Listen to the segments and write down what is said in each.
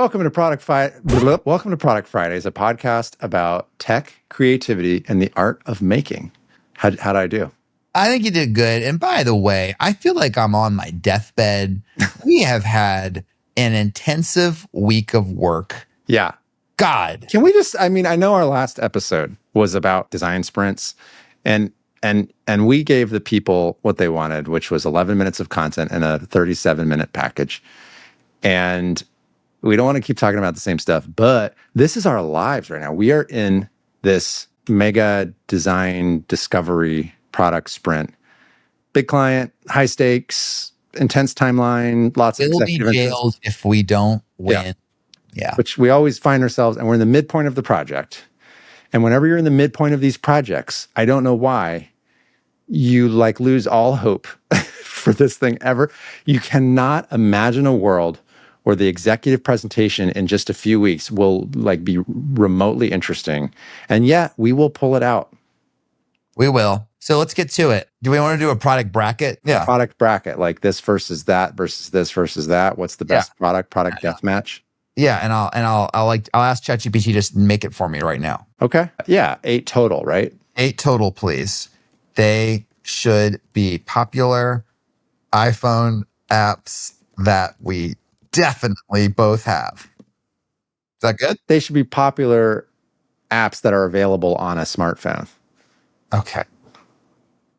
Welcome to Product Fridays, a podcast about tech, creativity, and the art of making. How'd I do? I think you did good. And by the way, I feel like I'm on my deathbed. We have had an intensive week of work. Yeah. God. Can we just, I know our last episode was about design sprints and we gave the people what they wanted, which was 11 minutes of content and a 37-minute package. And we don't want to keep talking about the same stuff, but this is our lives right now. We are in this mega design discovery product sprint. Big client, high stakes, intense timeline, lots of executive We'll be jailed if we don't win. Yeah. Which we always find ourselves, and we're in the midpoint of the project. And whenever you're in the midpoint of these projects, I don't know why, you lose all hope for this thing ever. You cannot imagine a world where the executive presentation in just a few weeks will be remotely interesting. And yet we will pull it out. We will. So let's get to it. Do we want to do a product bracket? Yeah. Product bracket, like this versus that versus this versus that. What's the best product deathmatch? Yeah. And I'll ask ChatGPT to just make it for me right now. Okay. Yeah. 8 total, right? 8 total, please. They should be popular iPhone apps that we definitely both have. Is that good? They should be popular apps that are available on a smartphone. Okay.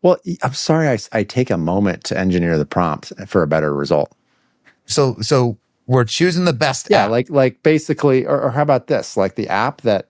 Well, I'm sorry I take a moment to engineer the prompt for a better result. So we're choosing the best app. like basically, or how about this? Like the app that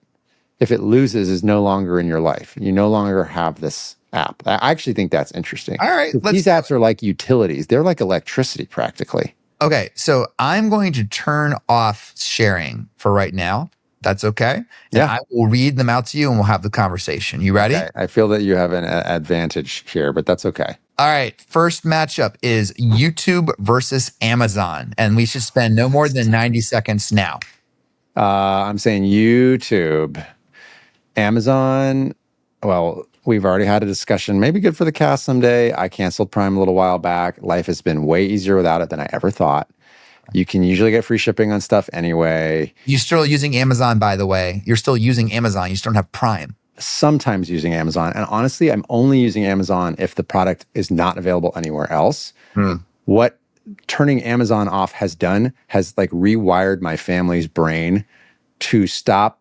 if it loses is no longer in your life. You no longer have this app. I actually think that's interesting. All right. These apps are like utilities. They're like electricity practically. Okay, so I'm going to turn off sharing for right now. That's okay. Yeah. And I will read them out to you and we'll have the conversation. You ready? Okay. I feel that you have an advantage here, but that's okay. All right. First matchup is YouTube versus Amazon. And we should spend no more than 90 seconds now. I'm saying YouTube. Amazon, well, we've already had a discussion. Maybe good for the cast someday. I canceled Prime a little while back. Life has been way easier without it than I ever thought. You can usually get free shipping on stuff anyway. You're still using Amazon, by the way. You're still using Amazon. You just don't have Prime. Sometimes using Amazon. And honestly, I'm only using Amazon if the product is not available anywhere else. What turning Amazon off has done has rewired my family's brain to stop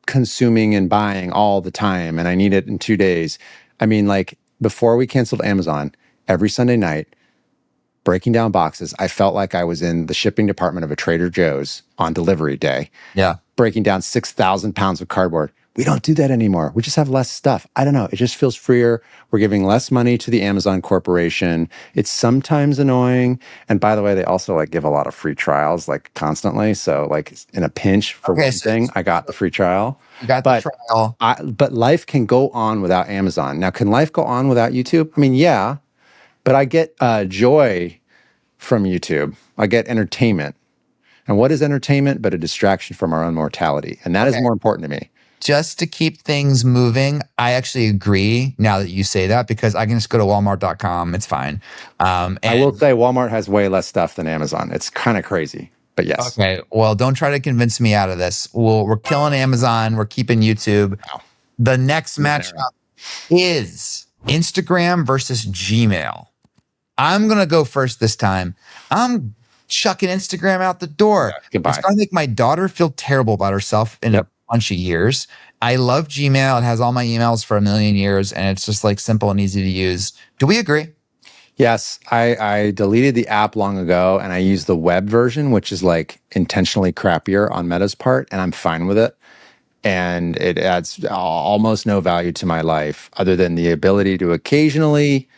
consuming and buying all the time, and I need it in 2 days. Before we canceled Amazon, every Sunday night, breaking down boxes, I felt like I was in the shipping department of a Trader Joe's on delivery day. Yeah. Breaking down 6,000 pounds of cardboard. We don't do that anymore. We just have less stuff. I don't know. It just feels freer. We're giving less money to the Amazon corporation. It's sometimes annoying. And by the way, they also give a lot of free trials constantly. So in a pinch for one thing, I got the free trial. You got the trial. But life can go on without Amazon. Now, can life go on without YouTube? Yeah, but I get joy from YouTube. I get entertainment. And what is entertainment but a distraction from our own mortality? And that is more important to me. Just to keep things moving, I actually agree now that you say that, because I can just go to Walmart.com. It's fine. And I will say Walmart has way less stuff than Amazon. It's kind of crazy, but yes. Okay. Well, don't try to convince me out of this. We're killing Amazon. We're keeping YouTube. Wow. The next matchup is Instagram versus Gmail. I'm going to go first this time. I'm chucking Instagram out the door. Goodbye. It's going to make my daughter feel terrible about herself in a bunch of years. I love Gmail. It has all my emails for 1 million years, and it's just simple and easy to use. Do we agree? Yes. I deleted the app long ago, and I use the web version, which is intentionally crappier on Meta's part, and I'm fine with it. And it adds almost no value to my life other than the ability to occasionally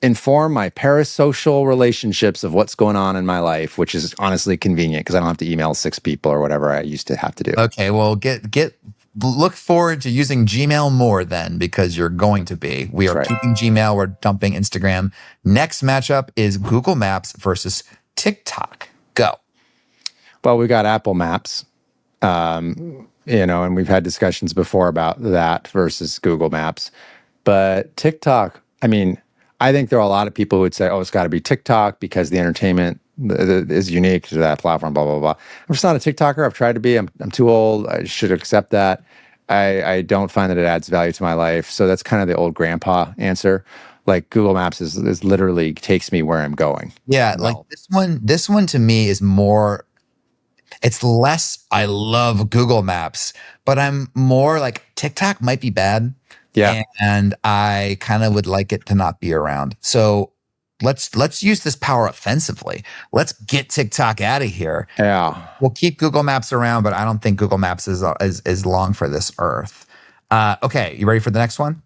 inform my parasocial relationships of what's going on in my life, which is honestly convenient because I don't have to email 6 people or whatever I used to have to do. Okay, well, look forward to using Gmail more then, because you're going to be. We are keeping Gmail. We're dumping Instagram. Next matchup is Google Maps versus TikTok. Go. Well, we got Apple Maps, and we've had discussions before about that versus Google Maps. But TikTok, I think there are a lot of people who would say, oh, it's got to be TikTok because the entertainment is unique to that platform, blah, blah, blah. I'm just not a TikToker. I've tried to be. I'm too old. I should accept that. I don't find that it adds value to my life. So that's kind of the old grandpa answer. Like Google Maps is literally takes me where I'm going. Yeah, like this one to me is more, it's less I love Google Maps, but I'm more like TikTok might be bad. Yeah. And I kind of would like it to not be around. So let's use this power offensively. Let's get TikTok out of here. Yeah. We'll keep Google Maps around, but I don't think Google Maps is long for this earth. Okay, you ready for the next one?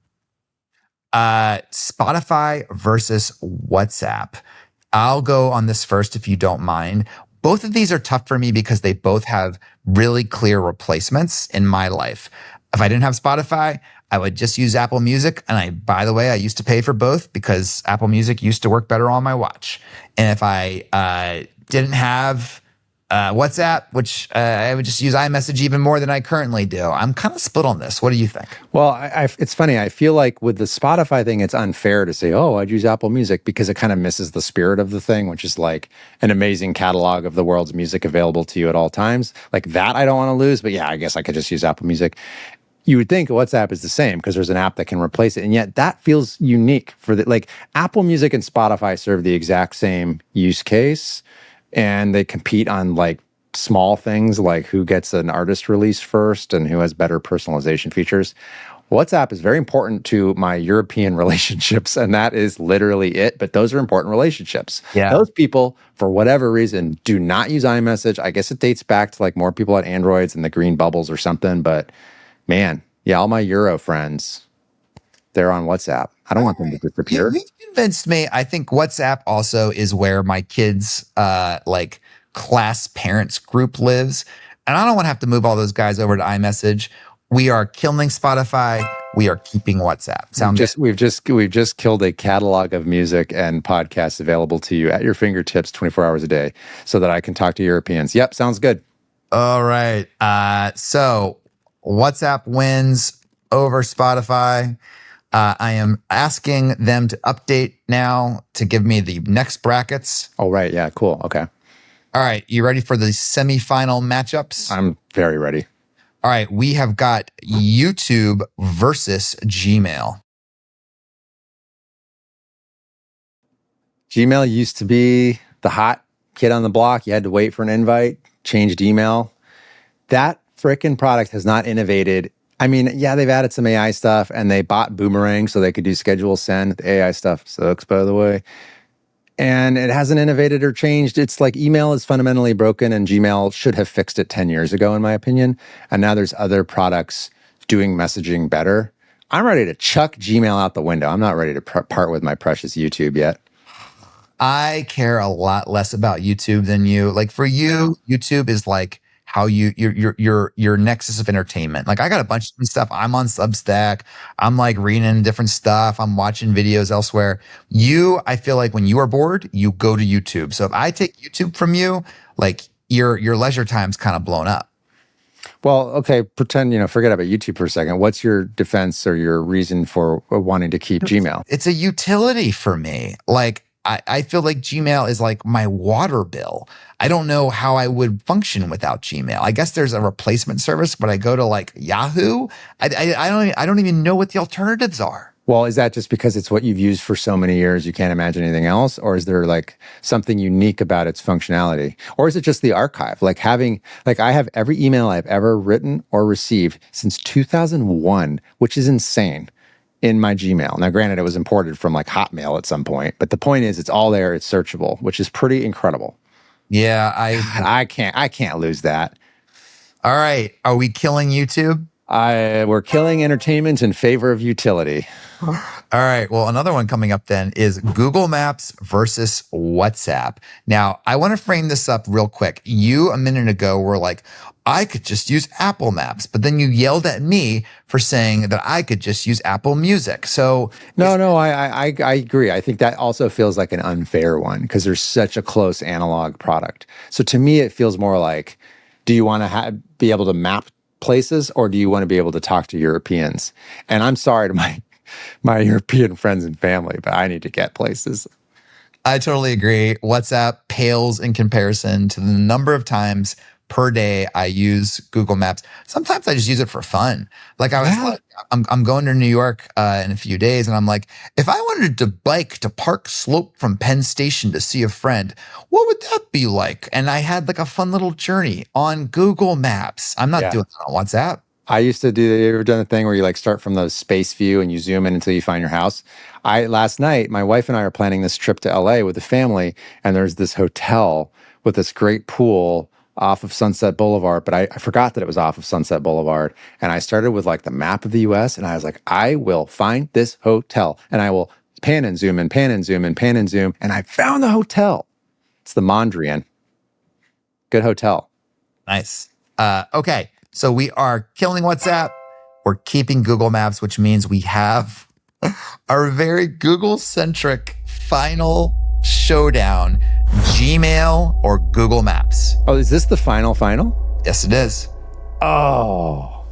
Spotify versus WhatsApp. I'll go on this first if you don't mind. Both of these are tough for me because they both have really clear replacements in my life. If I didn't have Spotify, I would just use Apple Music. And by the way, I used to pay for both because Apple Music used to work better on my watch. And if I didn't have WhatsApp, which I would just use iMessage even more than I currently do. I'm kind of split on this. What do you think? Well, it's funny. I feel like with the Spotify thing, it's unfair to say, oh, I'd use Apple Music because it kind of misses the spirit of the thing, which is like an amazing catalog of the world's music available to you at all times. Like that, I don't want to lose. But yeah, I guess I could just use Apple Music. You would think WhatsApp is the same because there's an app that can replace it. And yet that feels unique for like Apple Music and Spotify serve the exact same use case. And they compete on like small things like who gets an artist release first and who has better personalization features. WhatsApp is very important to my European relationships, and that is literally it. But those are important relationships. Yeah. Those people, for whatever reason, do not use iMessage. I guess it dates back to like more people had Androids and the green bubbles or something. But man, yeah, all my Euro friends, they're on WhatsApp. I don't want them to disappear. You've convinced me. I think WhatsApp also is where my kids' like class parents group lives. And I don't want to have to move all those guys over to iMessage. We are killing Spotify. We are keeping WhatsApp. We've just killed a catalog of music and podcasts available to you at your fingertips 24 hours a day so that I can talk to Europeans. Yep, sounds good. All right. So WhatsApp wins over Spotify. I am asking them to update now to give me the next brackets. Oh, right. Yeah, cool. Okay. All right. You ready for the semifinal matchups? I'm very ready. All right. We have got YouTube versus Gmail. Gmail used to be the hot kid on the block. You had to wait for an invite, changed email. That frickin' product has not innovated. I mean, yeah, they've added some AI stuff and they bought Boomerang so they could do schedule send. The AI stuff sucks, by the way. And it hasn't innovated or changed. It's like email is fundamentally broken and Gmail should have fixed it 10 years ago, in my opinion. And now there's other products doing messaging better. I'm ready to chuck Gmail out the window. I'm not ready to part with my precious YouTube yet. I care a lot less about YouTube than you. Like for you, YouTube is like how your nexus of entertainment. Like I got a bunch of stuff. I'm on Substack. I'm like reading different stuff. I'm watching videos elsewhere. I feel like when you are bored, you go to YouTube. So if I take YouTube from you, like your leisure time's kind of blown up. Well, okay, pretend, forget about YouTube for a second. What's your defense or your reason for wanting to keep Gmail? It's a utility for me. Like I feel like Gmail is like my water bill. I don't know how I would function without Gmail. I guess there's a replacement service, but I go to like Yahoo. I don't even know what the alternatives are. Well, is that just because it's what you've used for so many years, you can't imagine anything else? Or is there like something unique about its functionality? Or is it just the archive? Like I have every email I've ever written or received since 2001, which is insane, in my Gmail. Now, granted, it was imported from like Hotmail at some point, but the point is it's all there, it's searchable, which is pretty incredible. Yeah, I can't lose that. All right. Are we killing YouTube? We're killing entertainment in favor of utility. All right. Well, another one coming up then is Google Maps versus WhatsApp. Now, I want to frame this up real quick. You a minute ago were like, I could just use Apple Maps, but then you yelled at me for saying that I could just use Apple Music. So no, I agree. I think that also feels like an unfair one because there's such a close analog product. So to me, it feels more like, do you want to be able to map places or do you want to be able to talk to Europeans? And I'm sorry to my European friends and family, but I need to get places. I totally agree. WhatsApp pales in comparison to the number of times per day I use Google Maps. Sometimes I just use it for fun. Like I was Yeah. like, I'm going to New York in a few days, and I'm like, if I wanted to bike to Park Slope from Penn Station to see a friend, what would that be like? And I had like a fun little journey on Google Maps. I'm not Yeah. doing it on WhatsApp. I used to do. You ever done a thing where you like start from the space view and you zoom in until you find your house? Last night, my wife and I are planning this trip to LA with the family, and there's this hotel with this great pool off of Sunset Boulevard. But I forgot that it was off of Sunset Boulevard, and I started with like the map of the U.S. and I was like, I will find this hotel, and I will pan and zoom and pan and zoom and pan and zoom, and I found the hotel. It's the Mondrian. Good hotel. Nice. Okay. So we are killing WhatsApp. We're keeping Google Maps, which means we have our very Google centric final showdown: Gmail or Google Maps. Oh, is this the final? Yes, it is. Oh,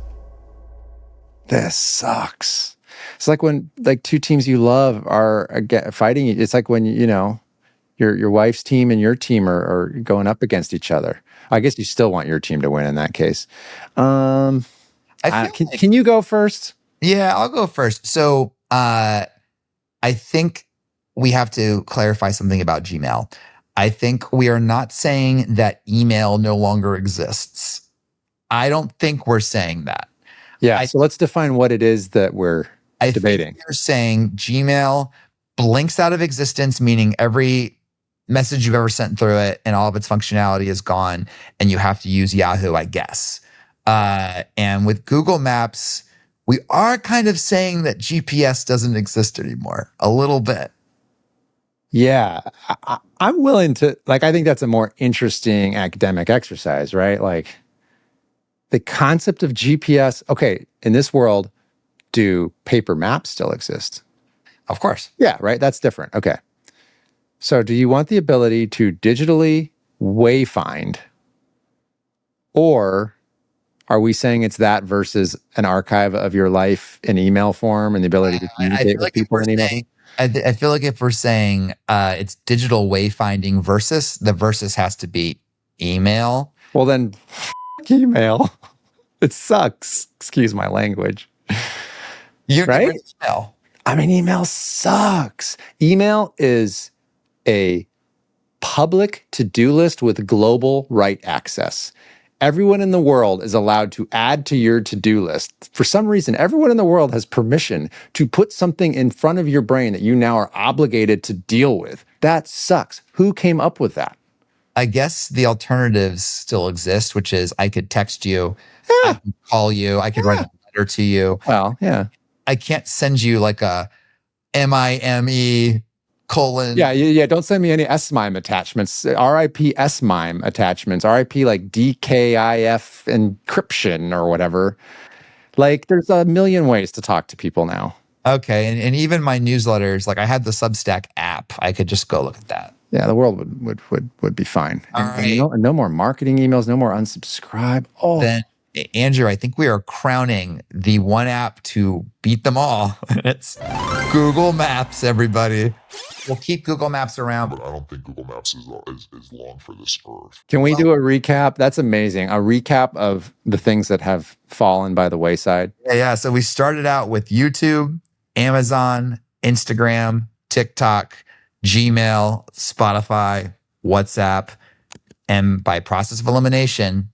this sucks. It's like when like two teams you love are fighting. It's like when your wife's team and your team are going up against each other. I guess you still want your team to win in that case. Can you go first? Yeah, I'll go first. So I think we have to clarify something about Gmail. I think we are not saying that email no longer exists. I don't think we're saying that. Yeah, so let's define what it is that we're debating. You're saying Gmail blinks out of existence, meaning every message you've ever sent through it and all of its functionality is gone, and you have to use Yahoo, I guess. And with Google Maps, we are kind of saying that GPS doesn't exist anymore, a little bit. Yeah, I'm willing to, like, I think that's a more interesting academic exercise, right? Like, the concept of GPS, okay, in this world, do paper maps still exist? Of course. Yeah, right? That's different. Okay. So do you want the ability to digitally wayfind, or are we saying it's that versus an archive of your life in email form and the ability to communicate with people in email? I feel like if we're saying it's digital wayfinding versus, the versus has to be email. Well, then email. It sucks. Excuse my language. You're right? Email. I mean, email sucks. Email is a public to-do list with global write access. Everyone in the world is allowed to add to your to-do list. For some reason, everyone in the world has permission to put something in front of your brain that you now are obligated to deal with. That sucks. Who came up with that? I guess the alternatives still exist, which is I could text you, I could call you, I could write a letter to you. Well, yeah. I can't send you like a MIME colon. Yeah. Don't send me any S-MIME attachments. RIP S-MIME attachments. RIP like DKIF encryption or whatever. Like, there's a million ways to talk to people now. Okay, and even my newsletters, like I had the Substack app. I could just go look at that. Yeah, the world would be fine. And no more marketing emails, no more unsubscribe. Oh, then Andrew, I think we are crowning the one app to beat them all. It's Google Maps, everybody. We'll keep Google Maps around. But I don't think Google Maps is long for this earth. Can we do a recap? That's amazing. A recap of the things that have fallen by the wayside. Yeah. So we started out with YouTube, Amazon, Instagram, TikTok, Gmail, Spotify, WhatsApp. And by process of elimination,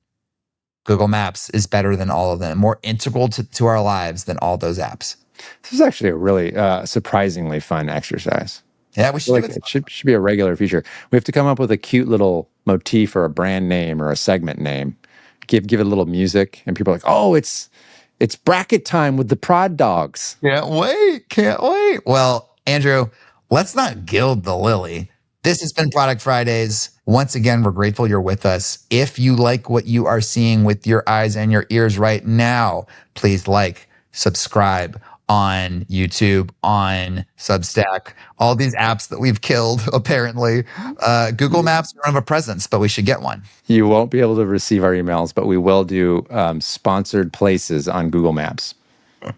Google Maps is better than all of them, more integral to our lives than all those apps. This is actually a really surprisingly fun exercise. Yeah, we should. It should be a regular feature. We have to come up with a cute little motif or a brand name or a segment name. Give it a little music, and people are like, "Oh, it's bracket time with the Prod Dogs." Can't wait. Well, Andrew, let's not gild the lily. This has been Product Fridays. Once again, we're grateful you're with us. If you like what you are seeing with your eyes and your ears right now, please like, subscribe on YouTube, on Substack, all these apps that we've killed, apparently. Google Maps don't have a presence, but we should get one. You won't be able to receive our emails, but we will do sponsored places on Google Maps. All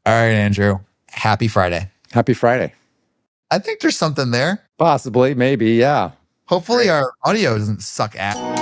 right, Andrew. Happy Friday. Happy Friday. I think there's something there. Possibly, maybe, yeah. Hopefully our audio doesn't suck ass.